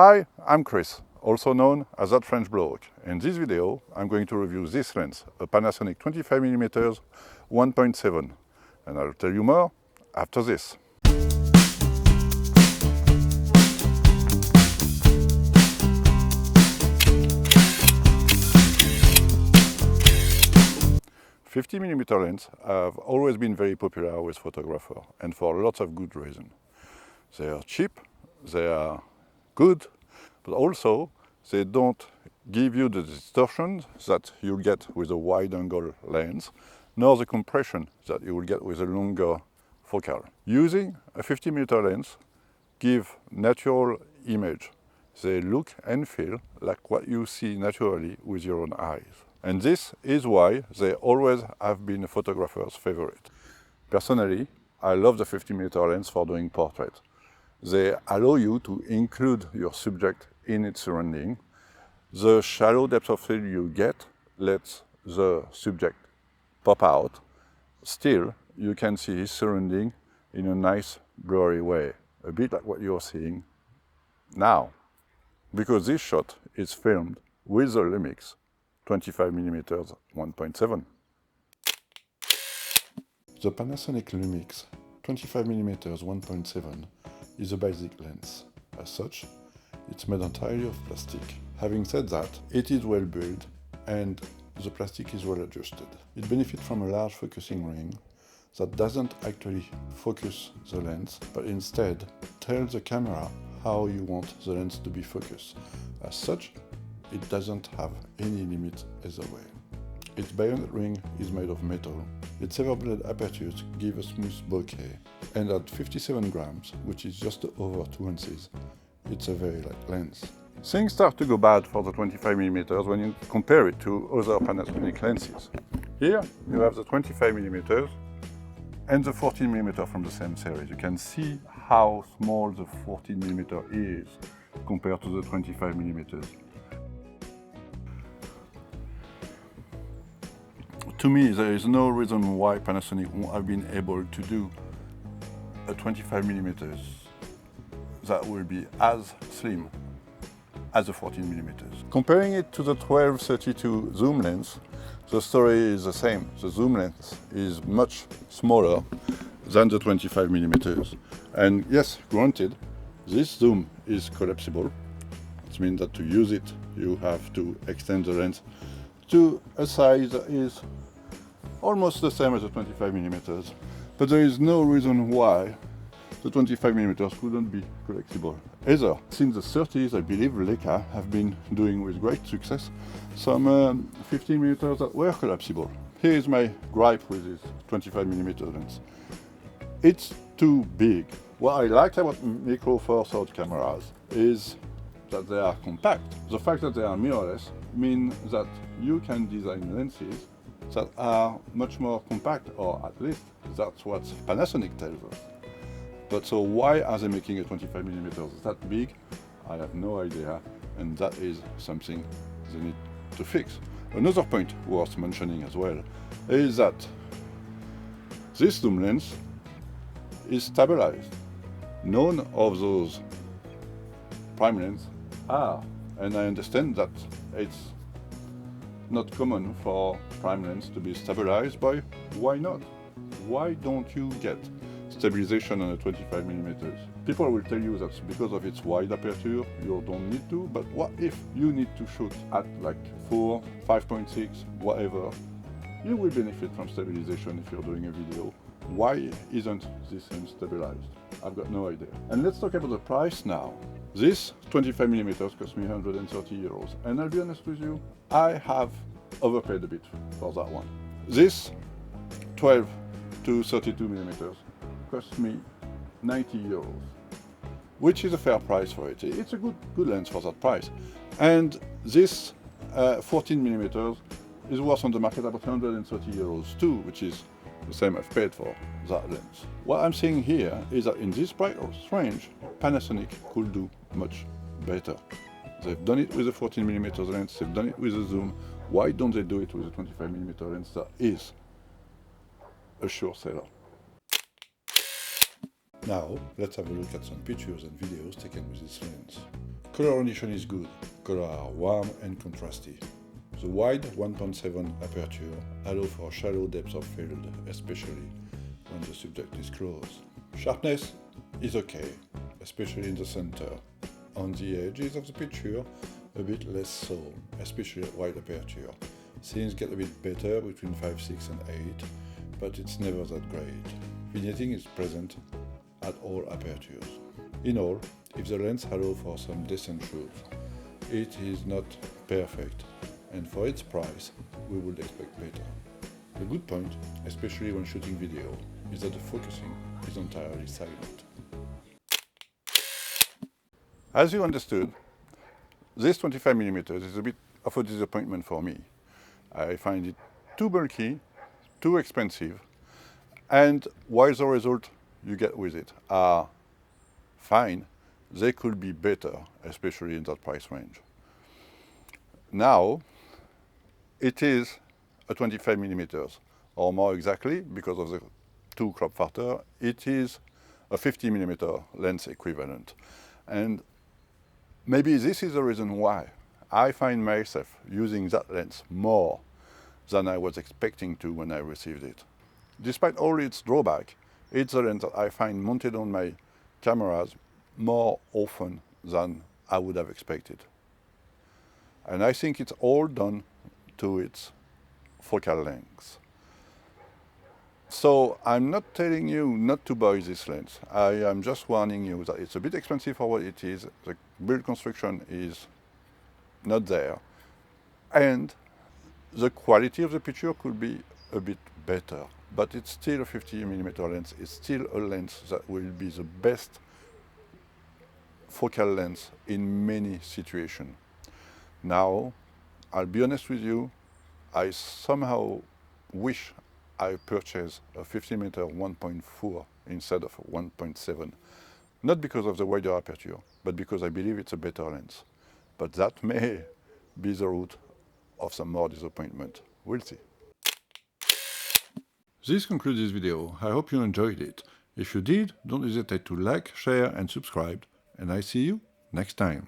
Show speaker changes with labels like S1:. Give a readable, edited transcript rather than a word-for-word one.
S1: Hi, I'm Chris, also known as that French bloke. In this video, I'm going to review this lens, a Panasonic 25mm 1.7, and I'll tell you more after this. '50mm lens have always been very popular with photographers, and for lots of good reasons. They are cheap, they are good, but also they don't give you the distortion that you get with a wide-angle lens, nor the compression that you will get with a longer focal. Using a 50mm lens give natural image. They look and feel like what you see naturally with your own eyes. And this is why they always have been a photographer's favorite. Personally, I love the 50mm lens for doing portraits. They allow you to include your subject in its surrounding. The shallow depth of field you get lets the subject pop out. Still, you can see his surrounding in a nice blurry way, a bit like what you're seeing now. Because this shot is filmed with the Lumix 25mm 1.7. The Panasonic Lumix 25mm 1.7 is a basic lens. As such, it's made entirely of plastic. Having said that, it is well built and the plastic is well adjusted. It benefits from a large focusing ring that doesn't actually focus the lens, but instead tells the camera how you want the lens to be focused. As such, it doesn't have any limit either way. Its bayonet ring is made of metal. Its silver-blade apertures give a smooth bokeh, and at 57 grams, which is just over 2 ounces, it's a very light lens. Things start to go bad for the 25mm when you compare it to other Panasonic lenses. Here you have the 25mm and the 14mm from the same series. You can see how small the 14mm is compared to the 25mm. To me, there is no reason why Panasonic won't have been able to do a 25mm that will be as slim as the 14mm. Comparing it to the 12-32 zoom lens, the story is the same. The zoom lens is much smaller than the 25mm. And yes, granted, this zoom is collapsible. It means that to use it, you have to extend the lens to a size that is almost the same as the 25mm, but there is no reason why the 25mm wouldn't be collapsible either. Since the 30s, I believe Leica have been doing with great success some 15mm that were collapsible. Here is my gripe with this 25mm lens. It's too big. What I like about micro four thirds cameras is that they are compact. The fact that they are mirrorless means that you can design lenses that are much more compact, or at least that's what Panasonic tells us. But so why are they making a 25mm that big? I have no idea, and that is something they need to fix. Another point worth mentioning as well is that this zoom lens is stabilized. None of those prime lenses are, and I understand that it's not common for prime lens to be stabilized, but why not? Why don't you get stabilization on a 25mm? People will tell you that because of its wide aperture, you don't need to, but what if you need to shoot at like 4, 5.6, whatever? You will benefit from stabilization if you're doing a video. Why isn't this thing stabilized? I've got no idea. And let's talk about the price now. This 25mm cost me €130, and I'll be honest with you, I have overpaid a bit for that one. This 12 to 32mm cost me €90, which is a fair price for it. It's a good lens for that price. And this 14mm is worth on the market about €130 too, which is the same I've paid for that lens. What I'm saying here is that in this price range, Panasonic could do much better. They've done it with a 14mm lens, they've done it with a zoom. Why don't they do it with a 25mm lens that is a sure seller? Now, let's have a look at some pictures and videos taken with this lens. Color rendition is good. Colors are warm and contrasty. The wide 1.7 aperture allows for shallow depth of field, especially when the subject is close. Sharpness is okay, especially in the center. On the edges of the picture, a bit less so, especially at wide aperture. Scenes get a bit better between 5, 6 and 8, but it's never that great. Vignetting is present at all apertures. In all, if the lens allows for some decent shoot, it is not perfect, and for its price, we would expect better. The good point, especially when shooting video, is that the focusing is entirely silent. As you understood, this 25mm is a bit of a disappointment for me. I find it too bulky, too expensive, and while the result you get with it are fine, they could be better, especially in that price range. Now, it is a 25mm, or more exactly, because of the 2 crop factor, it is a 50mm lens equivalent. And maybe this is the reason why I find myself using that lens more than I was expecting to when I received it. Despite all its drawbacks, it's a lens that I find mounted on my cameras more often than I would have expected. And I think it's all done to its focal length. So I'm not telling you not to buy this lens. I am just warning you that it's a bit expensive for what it is. The build construction is not there. And the quality of the picture could be a bit better. But it's still a 50mm lens. It's still a lens that will be the best focal length in many situations. Now, I'll be honest with you, I somehow wish I purchased a 50mm 1.4 instead of a 1.7. Not because of the wider aperture, but because I believe it's a better lens. But that may be the root of some more disappointment. We'll see. This concludes this video. I hope you enjoyed it. If you did, don't hesitate to like, share and subscribe. And I see you next time.